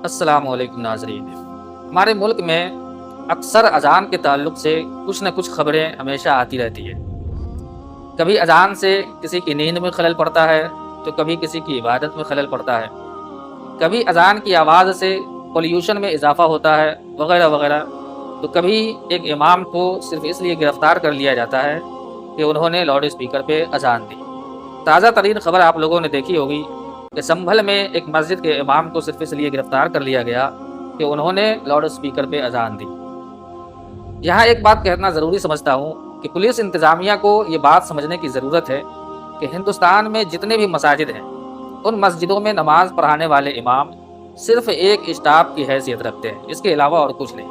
السلام علیکم ناظرین، ہمارے ملک میں اکثر اذان کے تعلق سے کچھ نہ کچھ خبریں ہمیشہ آتی رہتی ہے۔ کبھی اذان سے کسی کی نیند میں خلل پڑتا ہے تو کبھی کسی کی عبادت میں خلل پڑتا ہے، کبھی اذان کی آواز سے پولیوشن میں اضافہ ہوتا ہے وغیرہ وغیرہ، تو کبھی ایک امام کو صرف اس لیے گرفتار کر لیا جاتا ہے کہ انہوں نے لاؤڈ اسپیکر پہ اذان دی۔ تازہ ترین خبر آپ لوگوں نے دیکھی ہوگی کہ سنبھل میں ایک مسجد کے امام کو صرف اس لیے گرفتار کر لیا گیا کہ انہوں نے لاؤڈ اسپیکر پہ اذان دی۔ یہاں ایک بات کہنا ضروری سمجھتا ہوں کہ پولیس انتظامیہ کو یہ بات سمجھنے کی ضرورت ہے کہ ہندوستان میں جتنے بھی مساجد ہیں ان مسجدوں میں نماز پڑھانے والے امام صرف ایک اسٹاف کی حیثیت رکھتے ہیں، اس کے علاوہ اور کچھ نہیں۔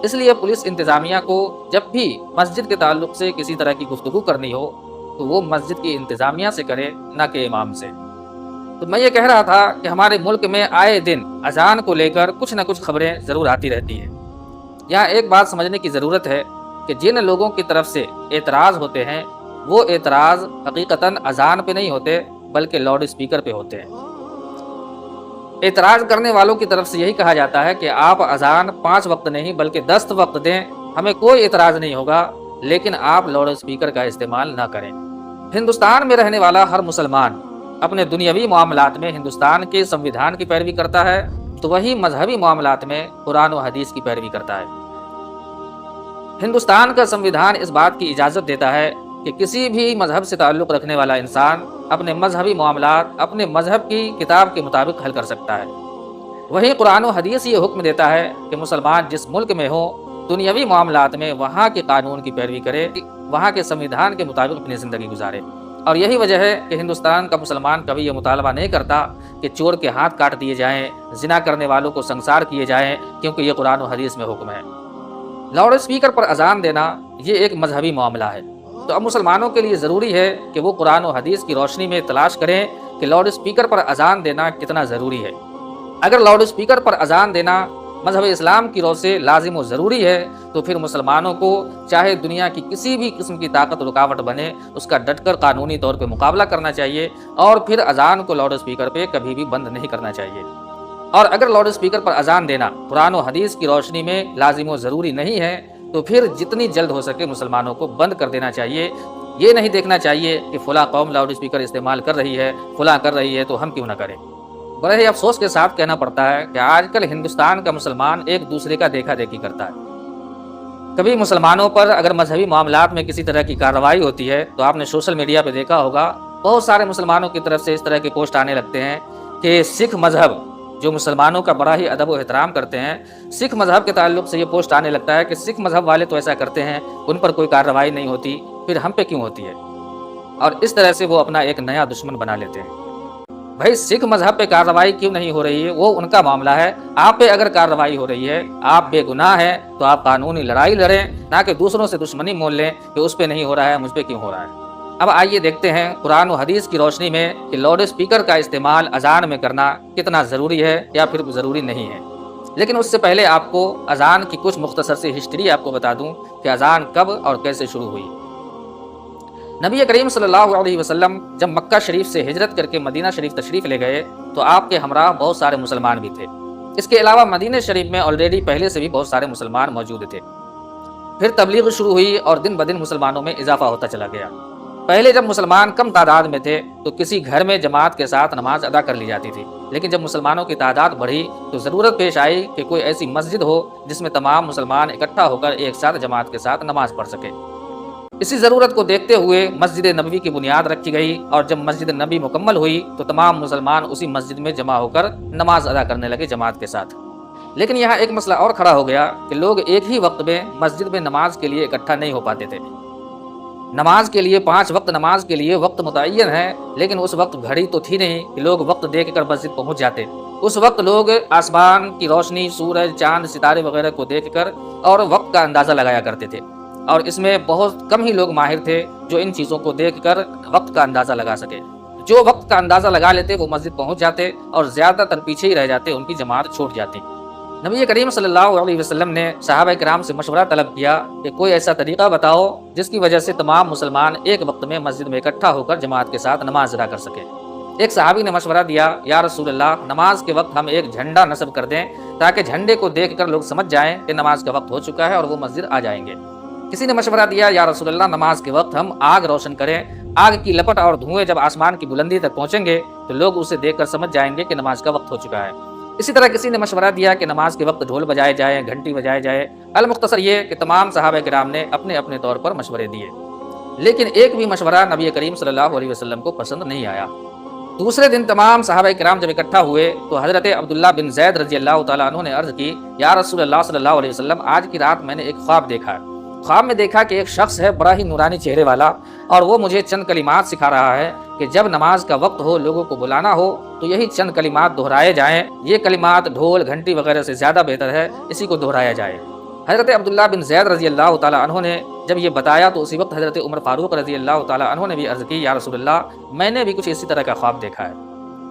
اس لیے پولیس انتظامیہ کو جب بھی مسجد کے تعلق سے کسی طرح کی گفتگو کرنی ہو تو وہ مسجد کی انتظامیہ سے کرے، نہ کہ امام سے۔ تو میں یہ کہہ رہا تھا کہ ہمارے ملک میں آئے دن اذان کو لے کر کچھ نہ کچھ خبریں ضرور آتی رہتی ہیں۔ یہاں ایک بات سمجھنے کی ضرورت ہے کہ جن لوگوں کی طرف سے اعتراض ہوتے ہیں وہ اعتراض حقیقتاً اذان پہ نہیں ہوتے بلکہ لاؤڈ اسپیکر پہ ہوتے ہیں۔ اعتراض کرنے والوں کی طرف سے یہی کہا جاتا ہے کہ آپ اذان 5 وقت نہیں بلکہ 10 وقت دیں، ہمیں کوئی اعتراض نہیں ہوگا، لیکن آپ لاؤڈ اسپیکر کا استعمال نہ کریں۔ ہندوستان میں رہنے والا ہر مسلمان اپنے دنیاوی معاملات میں ہندوستان کے سنویدھان کی پیروی کرتا ہے تو وہی مذہبی معاملات میں قرآن و حدیث کی پیروی کرتا ہے۔ ہندوستان کا سنویدھان اس بات کی اجازت دیتا ہے کہ کسی بھی مذہب سے تعلق رکھنے والا انسان اپنے مذہبی معاملات اپنے مذہب کی کتاب کے مطابق حل کر سکتا ہے۔ وہیں قرآن و حدیث یہ حکم دیتا ہے کہ مسلمان جس ملک میں ہو دنیاوی معاملات میں وہاں کے قانون کی پیروی کرے، وہاں کے سنویدھان کے مطابق اپنی زندگی گزارے۔ اور یہی وجہ ہے کہ ہندوستان کا مسلمان کبھی یہ مطالبہ نہیں کرتا کہ چور کے ہاتھ کاٹ دیے جائیں، زنا کرنے والوں کو سنسار کیے جائیں، کیونکہ یہ قرآن و حدیث میں حکم ہے۔ لاؤڈ اسپیکر پر اذان دینا یہ ایک مذہبی معاملہ ہے، تو اب مسلمانوں کے لیے ضروری ہے کہ وہ قرآن و حدیث کی روشنی میں تلاش کریں کہ لاؤڈ اسپیکر پر اذان دینا کتنا ضروری ہے۔ اگر لاؤڈ اسپیکر پر اذان دینا مذہب اسلام کی رو سے لازم و ضروری ہے تو پھر مسلمانوں کو چاہے دنیا کی کسی بھی قسم کی طاقت رکاوٹ بنے اس کا ڈٹ کر قانونی طور پہ مقابلہ کرنا چاہیے، اور پھر اذان کو لاؤڈ اسپیکر پہ کبھی بھی بند نہیں کرنا چاہیے۔ اور اگر لاؤڈ اسپیکر پر اذان دینا قرآن و حدیث کی روشنی میں لازم و ضروری نہیں ہے تو پھر جتنی جلد ہو سکے مسلمانوں کو بند کر دینا چاہیے۔ یہ نہیں دیکھنا چاہیے کہ فلاں قوم لاؤڈ اسپیکر استعمال کر رہی ہے، فلاں کر رہی ہے تو ہم کیوں نہ کریں۔ بڑے ہی افسوس کے ساتھ کہنا پڑتا ہے کہ آج کل ہندوستان کا مسلمان ایک دوسرے کا دیکھا دیکھی کرتا ہے۔ کبھی مسلمانوں پر اگر مذہبی معاملات میں کسی طرح کی کارروائی ہوتی ہے تو آپ نے سوشل میڈیا پہ دیکھا ہوگا بہت سارے مسلمانوں کی طرف سے اس طرح کے پوسٹ آنے لگتے ہیں کہ سکھ مذہب جو مسلمانوں کا بڑا ہی ادب و احترام کرتے ہیں، سکھ مذہب کے تعلق سے یہ پوسٹ آنے لگتا ہے کہ سکھ مذہب والے تو ایسا کرتے ہیں، ان پر کوئی کارروائی نہیں ہوتی، پھر ہم پہ کیوں ہوتی ہے؟ اور اس طرح سے وہ اپنا ایک نیا دشمن بنا لیتے ہیں۔ بھائی سکھ مذہب پہ کارروائی کیوں نہیں ہو رہی ہے وہ ان کا معاملہ ہے، آپ پہ اگر کارروائی ہو رہی ہے، آپ بے گناہ ہیں تو آپ قانونی لڑائی لڑیں، نہ کہ دوسروں سے دشمنی مول لیں کہ اس پہ نہیں ہو رہا ہے مجھ پہ کیوں ہو رہا ہے۔ اب آئیے دیکھتے ہیں قرآن و حدیث کی روشنی میں کہ لاؤڈ اسپیکر کا استعمال اذان میں کرنا کتنا ضروری ہے یا پھر ضروری نہیں ہے۔ لیکن اس سے پہلے آپ کو اذان کی کچھ مختصر سی ہسٹری آپ کو بتا دوں کہ اذان کب اور کیسے شروع ہوئی۔ نبی کریم صلی اللہ علیہ وسلم جب مکہ شریف سے ہجرت کر کے مدینہ شریف تشریف لے گئے تو آپ کے ہمراہ بہت سارے مسلمان بھی تھے۔ اس کے علاوہ مدینہ شریف میں آلریڈی پہلے سے بھی بہت سارے مسلمان موجود تھے۔ پھر تبلیغ شروع ہوئی اور دن بدن مسلمانوں میں اضافہ ہوتا چلا گیا۔ پہلے جب مسلمان کم تعداد میں تھے تو کسی گھر میں جماعت کے ساتھ نماز ادا کر لی جاتی تھی، لیکن جب مسلمانوں کی تعداد بڑھی تو ضرورت پیش آئی کہ کوئی ایسی مسجد ہو جس میں تمام مسلمان اکٹھا ہو کر ایک ساتھ جماعت کے ساتھ نماز پڑھ سکے۔ اسی ضرورت کو دیکھتے ہوئے مسجد نبوی کی بنیاد رکھی گئی، اور جب مسجد نبی مکمل ہوئی تو تمام مسلمان اسی مسجد میں جمع ہو کر نماز ادا کرنے لگے جماعت کے ساتھ۔ لیکن یہاں ایک مسئلہ اور کھڑا ہو گیا کہ لوگ ایک ہی وقت میں مسجد میں نماز کے لیے اکٹھا نہیں ہو پاتے تھے۔ نماز کے لیے 5 وقت نماز کے لیے وقت متعین ہے، لیکن اس وقت گھڑی تو تھی نہیں کہ لوگ وقت دیکھ کر مسجد پہنچ جاتے۔ اس وقت لوگ آسمان کی روشنی، سورج، چاند، ستارے وغیرہ کو دیکھ کر اور وقت کا اندازہ لگایا کرتے تھے، اور اس میں بہت کم ہی لوگ ماہر تھے جو ان چیزوں کو دیکھ کر وقت کا اندازہ لگا سکے۔ جو وقت کا اندازہ لگا لیتے وہ مسجد پہنچ جاتے، اور زیادہ تر پیچھے ہی رہ جاتے، ان کی جماعت چھوٹ جاتی۔ نبی کریم صلی اللہ علیہ وسلم نے صحابہ کرام سے مشورہ طلب کیا کہ کوئی ایسا طریقہ بتاؤ جس کی وجہ سے تمام مسلمان ایک وقت میں مسجد میں اکٹھا ہو کر جماعت کے ساتھ نماز ادا کر سکے۔ ایک صحابی نے مشورہ دیا، یا رسول اللہ، نماز کے وقت ہم ایک جھنڈا نصب کر دیں تاکہ جھنڈے کو دیکھ کر لوگ سمجھ جائیں کہ نماز کا وقت ہو چکا ہے اور وہ مسجد آ جائیں گے۔ کسی نے مشورہ دیا، یا رسول اللہ، نماز کے وقت ہم آگ روشن کریں، آگ کی لپٹ اور دھوئیں جب آسمان کی بلندی تک پہنچیں گے تو لوگ اسے دیکھ کر سمجھ جائیں گے کہ نماز کا وقت ہو چکا ہے۔ اسی طرح کسی نے مشورہ دیا کہ نماز کے وقت ڈھول بجائے جائیں، گھنٹی بجائے جائے۔ المختصر یہ کہ تمام صحابہ کرام نے اپنے اپنے طور پر مشورے دیے، لیکن ایک بھی مشورہ نبی کریم صلی اللہ علیہ وسلم کو پسند نہیں آیا۔ دوسرے دن تمام صحابہ کرام جب اکٹھا ہوئے تو حضرت عبداللہ بن زید رضی اللہ تعالیٰ عنہ نے عرض کی، یا رسول اللہ صلی اللہ علیہ وسلم، آج کی رات میں نے ایک خواب دیکھا ہے۔ خواب میں دیکھا کہ ایک شخص ہے بڑا ہی نورانی چہرے والا، اور وہ مجھے چند کلمات سکھا رہا ہے کہ جب نماز کا وقت ہو، لوگوں کو بلانا ہو تو یہی چند کلمات دہرائے جائیں، یہ کلمات ڈھول گھنٹی وغیرہ سے زیادہ بہتر ہے، اسی کو دہرایا جائے۔ حضرت عبداللہ بن زید رضی اللہ تعالیٰ عنہ نے جب یہ بتایا تو اسی وقت حضرت عمر فاروق رضی اللہ تعالیٰ عنہ نے بھی عرض کی، یا رسول اللہ، میں نے بھی کچھ اسی طرح کا خواب دیکھا ہے۔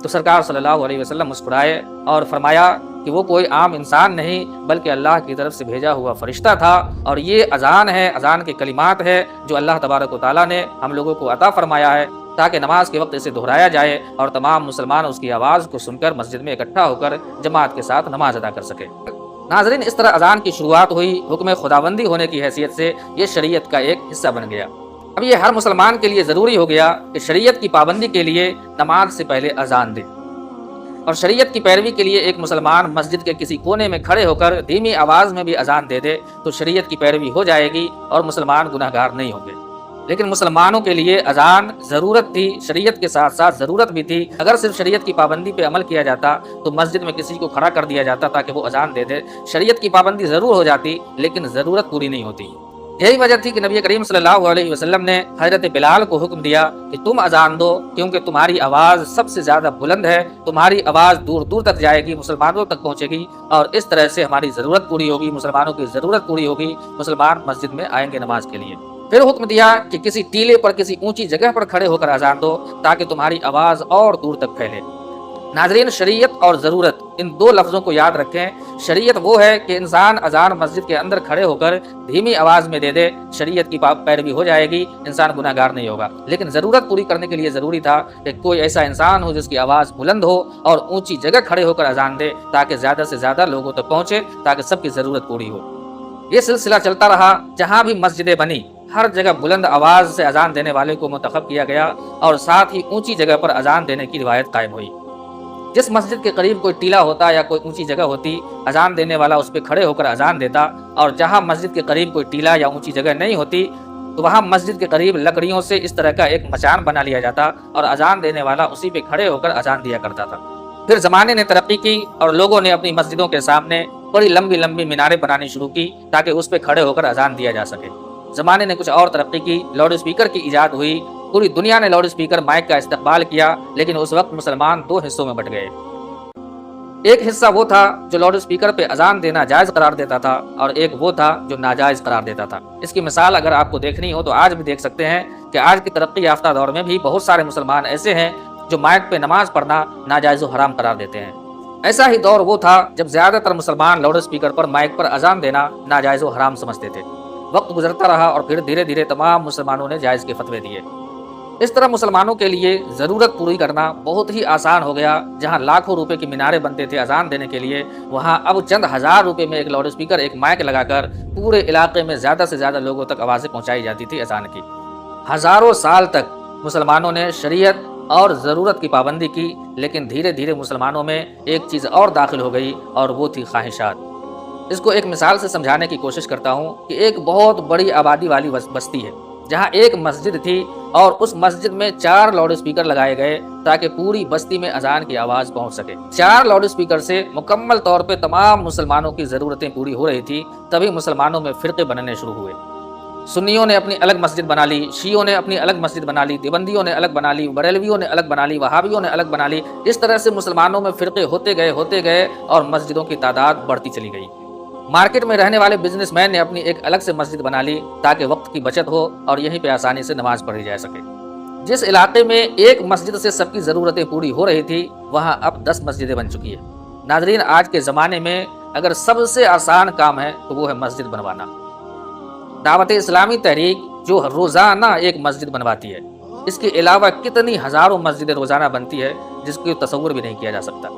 تو سرکار صلی اللہ علیہ وسلم مسکرائے اور فرمایا کہ وہ کوئی عام انسان نہیں بلکہ اللہ کی طرف سے بھیجا ہوا فرشتہ تھا، اور یہ اذان ہے، اذان کے کلمات ہے جو اللہ تبارک و تعالیٰ نے ہم لوگوں کو عطا فرمایا ہے تاکہ نماز کے وقت اسے دہرایا جائے اور تمام مسلمان اس کی آواز کو سن کر مسجد میں اکٹھا ہو کر جماعت کے ساتھ نماز ادا کر سکے۔ ناظرین، اس طرح اذان کی شروعات ہوئی، حکم خداوندی ہونے کی حیثیت سے یہ شریعت کا ایک حصہ بن گیا۔ اب یہ ہر مسلمان کے لیے ضروری ہو گیا کہ شریعت کی پابندی کے لیے نماز سے پہلے اذان دے، اور شریعت کی پیروی کے لیے ایک مسلمان مسجد کے کسی کونے میں کھڑے ہو کر دھیمی آواز میں بھی اذان دے دے تو شریعت کی پیروی ہو جائے گی اور مسلمان گناہ گار نہیں ہوں گے۔ لیکن مسلمانوں کے لیے اذان ضرورت تھی، شریعت کے ساتھ ساتھ ضرورت بھی تھی۔ اگر صرف شریعت کی پابندی پہ عمل کیا جاتا تو مسجد میں کسی کو کھڑا کر دیا جاتا تاکہ وہ اذان دے دے، شریعت کی پابندی ضرور ہو جاتی لیکن ضرورت پوری نہیں ہوتی۔ یہی وجہ تھی کہ نبی کریم صلی اللہ علیہ وسلم نے حضرت بلال کو حکم دیا کہ تم اذان دو، کیونکہ تمہاری آواز سب سے زیادہ بلند ہے، تمہاری آواز دور دور تک جائے گی، مسلمانوں تک پہنچے گی، اور اس طرح سے ہماری ضرورت پوری ہوگی، مسلمانوں کی ضرورت پوری ہوگی، مسلمان مسجد میں آئیں گے نماز کے لیے۔ پھر حکم دیا کہ کسی ٹیلے پر، کسی اونچی جگہ پر کھڑے ہو کر اذان دو تاکہ تمہاری آواز اور دور تک پھیلے۔ ناظرین، شریعت اور ضرورت، ان دو لفظوں کو یاد رکھیں۔ شریعت وہ ہے کہ انسان اذان مسجد کے اندر کھڑے ہو کر دھیمی آواز میں دے دے، شریعت کی پیروی ہو جائے گی، انسان گناہ گار نہیں ہوگا۔ لیکن ضرورت پوری کرنے کے لیے ضروری تھا کہ کوئی ایسا انسان ہو جس کی آواز بلند ہو اور اونچی جگہ کھڑے ہو کر اذان دے تاکہ زیادہ سے زیادہ لوگوں تک پہنچے، تاکہ سب کی ضرورت پوری ہو۔ یہ سلسلہ چلتا رہا، جہاں بھی مسجدیں بنی ہر جگہ بلند آواز سے اذان دینے والے کو منتخب کیا گیا اور ساتھ ہی اونچی جگہ پر اذان دینے کی روایت قائم ہوئی۔ جس مسجد کے قریب کوئی ٹیلا ہوتا یا کوئی اونچی جگہ ہوتی، اذان دینے والا اس پہ کھڑے ہو کر اذان دیتا، اور جہاں مسجد کے قریب کوئی ٹیلا یا اونچی جگہ نہیں ہوتی تو وہاں مسجد کے قریب لکڑیوں سے اس طرح کا ایک مچان بنا لیا جاتا اور اذان دینے والا اسی پہ کھڑے ہو کر اذان دیا کرتا تھا۔ پھر زمانے نے ترقی کی اور لوگوں نے اپنی مسجدوں کے سامنے بڑی لمبی لمبی میناریں بنانی شروع کی تاکہ اس پہ کھڑے ہو کر اذان دیا جا سکے۔ زمانے نے کچھ اور ترقی کی، لاؤڈ اسپیکر کی ایجاد ہوئی، پوری دنیا نے لاؤڈ اسپیکر مائک کا استقبال کیا، لیکن اس وقت مسلمان دو حصوں میں بٹ گئے۔ ایک حصہ وہ تھا جو لاؤڈ اسپیکر پہ اذان دینا جائز قرار دیتا تھا، اور ایک وہ تھا جو ناجائز قرار دیتا تھا۔ اس کی مثال اگر آپ کو دیکھنی ہو تو آج بھی دیکھ سکتے ہیں کہ آج کی ترقی یافتہ دور میں بھی بہت سارے مسلمان ایسے ہیں جو مائک پہ نماز پڑھنا ناجائز و حرام قرار دیتے ہیں۔ ایسا ہی دور وہ تھا جب زیادہ تر مسلمان لاؤڈ اسپیکر پر مائک پر اذان دینا ناجائز و حرام سمجھتے تھے۔ وقت گزرتا رہا اور پھر دھیرے دھیرے تمام مسلمانوں نے جائز کے فتوے دیے۔ اس طرح مسلمانوں کے لیے ضرورت پوری کرنا بہت ہی آسان ہو گیا۔ جہاں لاکھوں روپے کی میناریں بنتے تھے اذان دینے کے لیے، وہاں اب چند ہزار روپے میں ایک لاؤڈ اسپیکر، ایک مائک لگا کر پورے علاقے میں زیادہ سے زیادہ لوگوں تک آوازیں پہنچائی جاتی تھی اذان کی۔ ہزاروں سال تک مسلمانوں نے شریعت اور ضرورت کی پابندی کی، لیکن دھیرے دھیرے مسلمانوں میں ایک چیز اور داخل ہو گئی اور وہ تھی خواہشات۔ اس کو ایک مثال سے سمجھانے کی کوشش کرتا ہوں کہ ایک بہت بڑی آبادی والی بستی ہے جہاں ایک مسجد تھی، اور اس مسجد میں 4 لاؤڈ اسپیکر لگائے گئے تاکہ پوری بستی میں اذان کی آواز پہنچ سکے۔ 4 لاؤڈ اسپیکر سے مکمل طور پہ تمام مسلمانوں کی ضرورتیں پوری ہو رہی تھی۔ تبھی مسلمانوں میں فرقے بننے شروع ہوئے۔ سنیوں نے اپنی الگ مسجد بنا لی، شیعوں نے اپنی الگ مسجد بنا لی، دیوبندیوں نے الگ بنا لی، بریلویوں نے الگ بنا لی، وہابیوں نے الگ بنا لی۔ اس طرح سے مسلمانوں میں فرقے ہوتے گئے اور مسجدوں کی تعداد بڑھتی چلی گئی۔ مارکیٹ میں رہنے والے بزنس مین نے اپنی ایک الگ سے مسجد بنا لی تاکہ وقت کی بچت ہو اور یہیں پہ آسانی سے نماز پڑھی جا سکے۔ جس علاقے میں ایک مسجد سے سب کی ضرورتیں پوری ہو رہی تھی وہاں اب 10 مسجدیں بن چکی ہیں۔ ناظرین، آج کے زمانے میں اگر سب سے آسان کام ہے تو وہ ہے مسجد بنوانا۔ دعوت اسلامی تحریک جو روزانہ ایک مسجد بنواتی ہے، اس کے علاوہ کتنی ہزاروں مسجدیں روزانہ بنتی ہے جس کو تصور بھی نہیں کیا جا سکتا۔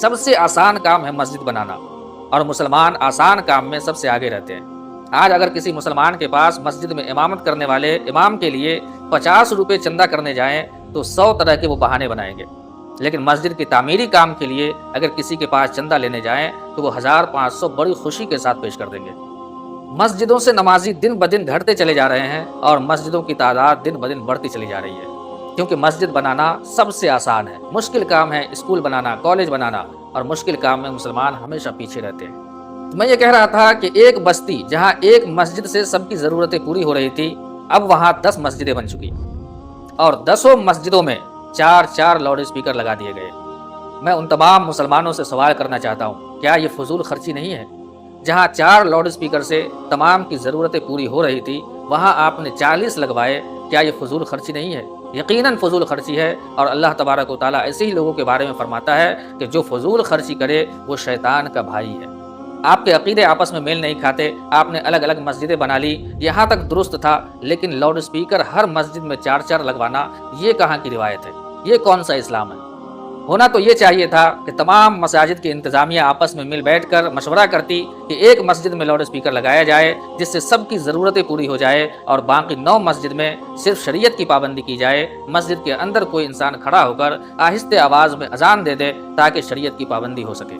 سب سے آسان کام ہے مسجد بنانا، اور مسلمان آسان کام میں سب سے آگے رہتے ہیں۔ آج اگر کسی مسلمان کے پاس مسجد میں امامت کرنے والے امام کے لیے 50 روپے چندہ کرنے جائیں تو 100 طرح کے وہ بہانے بنائیں گے، لیکن مسجد کی تعمیری کام کے لیے اگر کسی کے پاس چندہ لینے جائیں تو وہ 1500 بڑی خوشی کے ساتھ پیش کر دیں گے۔ مسجدوں سے نمازی دن بدن گھٹتے چلے جا رہے ہیں اور مسجدوں کی تعداد دن بدن بڑھتی چلی جا رہی ہے، کیونکہ مسجد بنانا سب سے آسان ہے۔ مشکل کام ہے اسکول بنانا، کالج بنانا، اور مشکل کام میں مسلمان ہمیشہ پیچھے رہتے ہیں۔ میں یہ کہہ رہا تھا کہ ایک بستی جہاں ایک مسجد سے سب کی ضرورتیں پوری ہو رہی تھی، اب وہاں 10 مسجدیں بن چکی، اور 10 مسجدوں میں 4 لاؤڈ اسپیکر لگا دیے گئے۔ میں ان تمام مسلمانوں سے سوال کرنا چاہتا ہوں، کیا یہ فضول خرچی نہیں ہے؟ جہاں 4 لاؤڈ اسپیکر سے تمام کی ضرورتیں پوری ہو رہی تھی، وہاں آپ نے 40 لگوائے، کیا یہ فضول خرچی نہیں ہے؟ یقیناً فضول خرچی ہے، اور اللہ تبارک و تعالیٰ ایسے ہی لوگوں کے بارے میں فرماتا ہے کہ جو فضول خرچی کرے وہ شیطان کا بھائی ہے۔ آپ کے عقیدے آپس میں میل نہیں کھاتے، آپ نے الگ الگ مسجدیں بنا لی، یہاں تک درست تھا، لیکن لاؤڈ اسپیکر ہر مسجد میں 4 لگوانا، یہ کہاں کی روایت ہے؟ یہ کون سا اسلام ہے؟ ہونا تو یہ چاہیے تھا کہ تمام مساجد کی انتظامیہ آپس میں مل بیٹھ کر مشورہ کرتی کہ ایک مسجد میں لاؤڈ اسپیکر لگایا جائے جس سے سب کی ضرورتیں پوری ہو جائے، اور باقی 9 مسجد میں صرف شریعت کی پابندی کی جائے، مسجد کے اندر کوئی انسان کھڑا ہو کر آہستہ آواز میں اذان دے دے تاکہ شریعت کی پابندی ہو سکے۔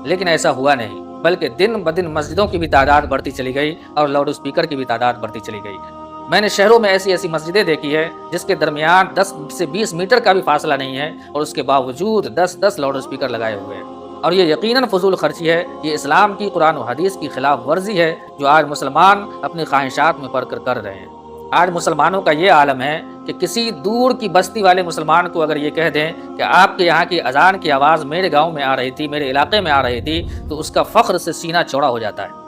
لیکن ایسا ہوا نہیں، بلکہ دن بدن مسجدوں کی بھی تعداد بڑھتی چلی گئی اور لاؤڈ اسپیکر کی بھی تعداد بڑھتی چلی گئی۔ میں نے شہروں میں ایسی مسجدیں دیکھی ہے جس کے درمیان 10 سے 20 میٹر کا بھی فاصلہ نہیں ہے، اور اس کے باوجود 10 لاؤڈ اسپیکر لگائے ہوئے ہیں، اور یہ یقیناً فضول خرچی ہے۔ یہ اسلام کی قرآن و حدیث کی خلاف ورزی ہے جو آج مسلمان اپنی خواہشات میں پڑ کر رہے ہیں۔ آج مسلمانوں کا یہ عالم ہے کہ کسی دور کی بستی والے مسلمان کو اگر یہ کہہ دیں کہ آپ کے یہاں کی اذان کی آواز میرے گاؤں میں آ رہی تھی، میرے علاقے میں آ رہی تھی، تو اس کا فخر سے سینہ چوڑا ہو جاتا ہے۔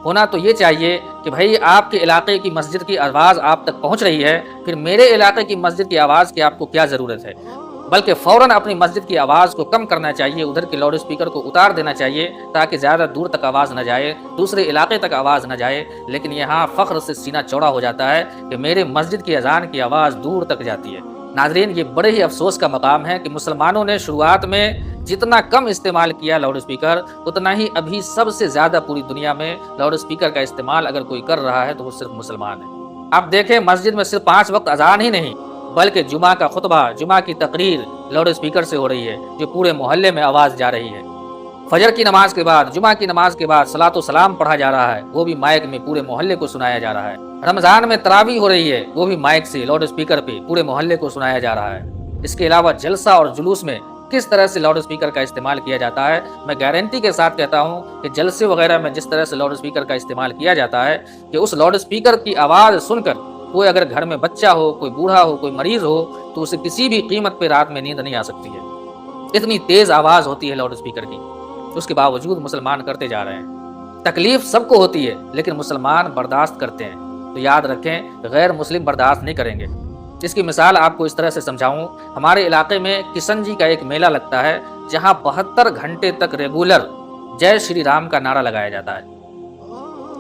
ہونا تو یہ چاہیے کہ بھائی آپ کے علاقے کی مسجد کی آواز آپ تک پہنچ رہی ہے، پھر میرے علاقے کی مسجد کی آواز کی آپ کو کیا ضرورت ہے؟ بلکہ فوراً اپنی مسجد کی آواز کو کم کرنا چاہیے، ادھر کے لاؤڈ اسپیکر کو اتار دینا چاہیے تاکہ زیادہ دور تک آواز نہ جائے، دوسرے علاقے تک آواز نہ جائے۔ لیکن یہاں فخر سے سینہ چوڑا ہو جاتا ہے کہ میرے مسجد کی اذان کی آواز دور تک جاتی ہے۔ ناظرین، یہ بڑے ہی افسوس کا مقام ہے کہ مسلمانوں نے شروعات میں جتنا کم استعمال کیا لاؤڈ اسپیکر، اتنا ہی ابھی سب سے زیادہ پوری دنیا میں لاؤڈ اسپیکر کا استعمال اگر کوئی کر رہا ہے تو وہ صرف مسلمان ہے۔ آپ دیکھیں، مسجد میں صرف 5 وقت اذان ہی نہیں بلکہ جمعہ کا خطبہ، جمعہ کی تقریر لاؤڈ اسپیکر سے ہو رہی ہے، جو پورے محلے میں آواز جا رہی ہے۔ فجر کی نماز کے بعد، جمعہ کی نماز کے بعد صلاۃ و سلام پڑھا جا رہا ہے، وہ بھی مائک میں پورے محلے کو سنایا جا رہا ہے۔ رمضان میں تراویح ہو رہی ہے، وہ بھی مائک سے لاؤڈ اسپیکر پہ پورے محلے کو سنایا جا رہا ہے۔ اس کے علاوہ جلسہ اور جلوس میں کس طرح سے لاؤڈ اسپیکر کا استعمال کیا جاتا ہے، میں گارنٹی کے ساتھ کہتا ہوں کہ جلسے وغیرہ میں جس طرح سے لاؤڈ اسپیکر کا استعمال کیا جاتا ہے کہ اس لاؤڈ اسپیکر کی آواز سن کر کوئی اگر گھر میں بچہ ہو، کوئی بوڑھا ہو، کوئی مریض ہو، تو اسے کسی بھی قیمت پہ رات میں نیند نہیں آ سکتی ہے۔ اتنی تیز آواز ہوتی ہے لاؤڈ اسپیکر کی، اس کے باوجود مسلمان کرتے جا رہے ہیں۔ تکلیف سب کو ہوتی ہے لیکن مسلمان برداشت کرتے ہیں، تو یاد رکھیں غیر مسلم برداشت نہیں کریں گے۔ اس کی مثال آپ کو اس طرح سے سمجھاؤں، ہمارے علاقے میں کشن جی کا ایک میلہ لگتا ہے جہاں 72 گھنٹے تک ریگولر جے شری رام کا نعرہ لگایا جاتا ہے۔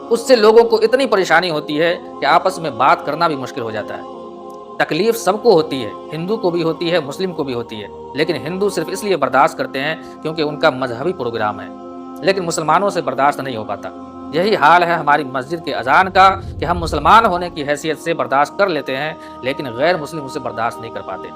اس سے لوگوں کو اتنی پریشانی ہوتی ہے کہ آپس میں بات کرنا بھی مشکل ہو جاتا ہے۔ تکلیف سب کو ہوتی ہے، ہندو کو بھی ہوتی ہے، مسلم کو بھی ہوتی ہے، لیکن ہندو صرف اس لیے برداشت کرتے ہیں کیونکہ ان کا مذہبی پروگرام ہے، لیکن مسلمانوں سے برداشت نہیں ہو پاتا۔ یہی حال ہے ہماری مسجد کے اذان کا کہ ہم مسلمان ہونے کی حیثیت سے برداشت کر لیتے ہیں لیکن غیر مسلم اسے برداشت نہیں کر پاتے۔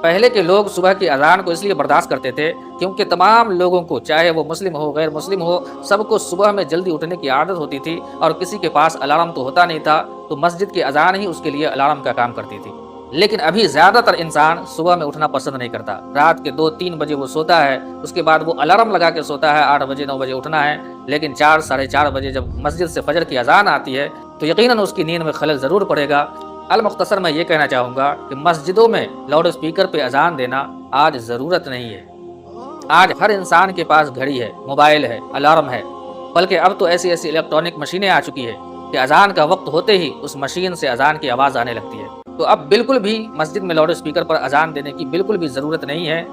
پہلے کے لوگ صبح کی اذان کو اس لیے برداشت کرتے تھے کیونکہ تمام لوگوں کو، چاہے وہ مسلم ہو غیر مسلم ہو، سب کو صبح میں جلدی اٹھنے کی عادت ہوتی تھی، اور کسی کے پاس الارم تو ہوتا نہیں تھا، تو مسجد کی اذان ہی اس کے لیے الارم کا کام کرتی تھی۔ لیکن ابھی زیادہ تر انسان صبح میں اٹھنا پسند نہیں کرتا، رات کے 2-3 بجے وہ سوتا ہے، اس کے بعد وہ الارم لگا کے سوتا ہے 8 بجے 9 بجے اٹھنا ہے، لیکن 4-4:30 بجے جب مسجد سے فجر کی اذان آتی ہے تو یقیناً اس کی نیند میں خلل ضرور پڑے گا۔ المختصر میں یہ کہنا چاہوں گا کہ مسجدوں میں لاؤڈ اسپیکر پہ اذان دینا آج ضرورت نہیں ہے۔ آج ہر انسان کے پاس گھڑی ہے، موبائل ہے، الارم ہے، بلکہ اب تو ایسی الیکٹرانک مشینیں آ چکی ہے کہ اذان کا وقت ہوتے ہی اس مشین سے اذان کی آواز آنے لگتی ہے۔ تو اب بالکل بھی مسجد میں لاؤڈ اسپیکر پر اذان دینے کی بالکل بھی ضرورت نہیں ہے،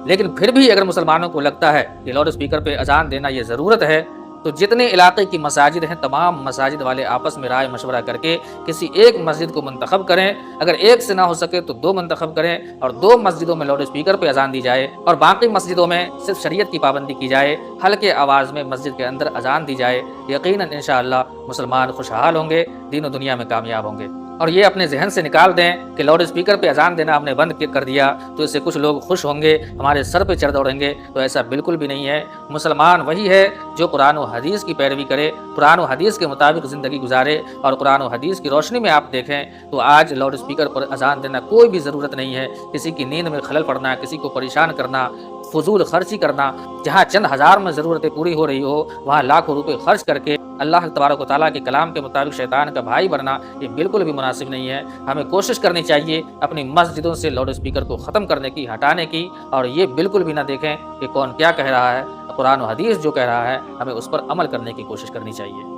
لیکن پھر بھی اگر مسلمانوں کو لگتا ہے کہ لاؤڈ اسپیکر پہ اذان دینا یہ ضرورت ہے تو جتنے علاقے کی مساجد ہیں تمام مساجد والے آپس میں رائے مشورہ کر کے کسی ایک مسجد کو منتخب کریں، اگر ایک سے نہ ہو سکے تو 2 منتخب کریں، اور 2 مسجدوں میں لاؤڈ اسپیکر پہ اذان دی جائے اور باقی مسجدوں میں صرف شریعت کی پابندی کی جائے، ہلکے آواز میں مسجد کے اندر اذان دی جائے۔ یقیناً انشاءاللہ مسلمان خوشحال ہوں گے، دین و دنیا میں کامیاب ہوں گے۔ اور یہ اپنے ذہن سے نکال دیں کہ لاؤڈ اسپیکر پہ اذان دینا ہم نے بند کر دیا تو اس سے کچھ لوگ خوش ہوں گے، ہمارے سر پہ چڑھ دوڑیں گے، تو ایسا بالکل بھی نہیں ہے۔ مسلمان وہی ہے جو قرآن و حدیث کی پیروی کرے، قرآن و حدیث کے مطابق زندگی گزارے، اور قرآن و حدیث کی روشنی میں آپ دیکھیں تو آج لاؤڈ اسپیکر پر اذان دینا کوئی بھی ضرورت نہیں ہے۔ کسی کی نیند میں خلل پڑنا، کسی کو پریشان کرنا، فضول خرچی کرنا، جہاں چند ہزار میں ضرورتیں پوری ہو رہی ہو وہاں لاکھوں روپے خرچ کر کے اللہ تبارک و تعالیٰ کے کلام کے مطابق شیطان کا بھائی بننا یہ بالکل بھی مناسب نہیں ہے۔ ہمیں کوشش کرنی چاہیے اپنی مسجدوں سے لاؤڈ اسپیکر کو ختم کرنے کی، ہٹانے کی، اور یہ بالکل بھی نہ دیکھیں کہ کون کیا کہہ رہا ہے۔ قرآن و حدیث جو کہہ رہا ہے ہمیں اس پر عمل کرنے کی کوشش کرنی چاہیے۔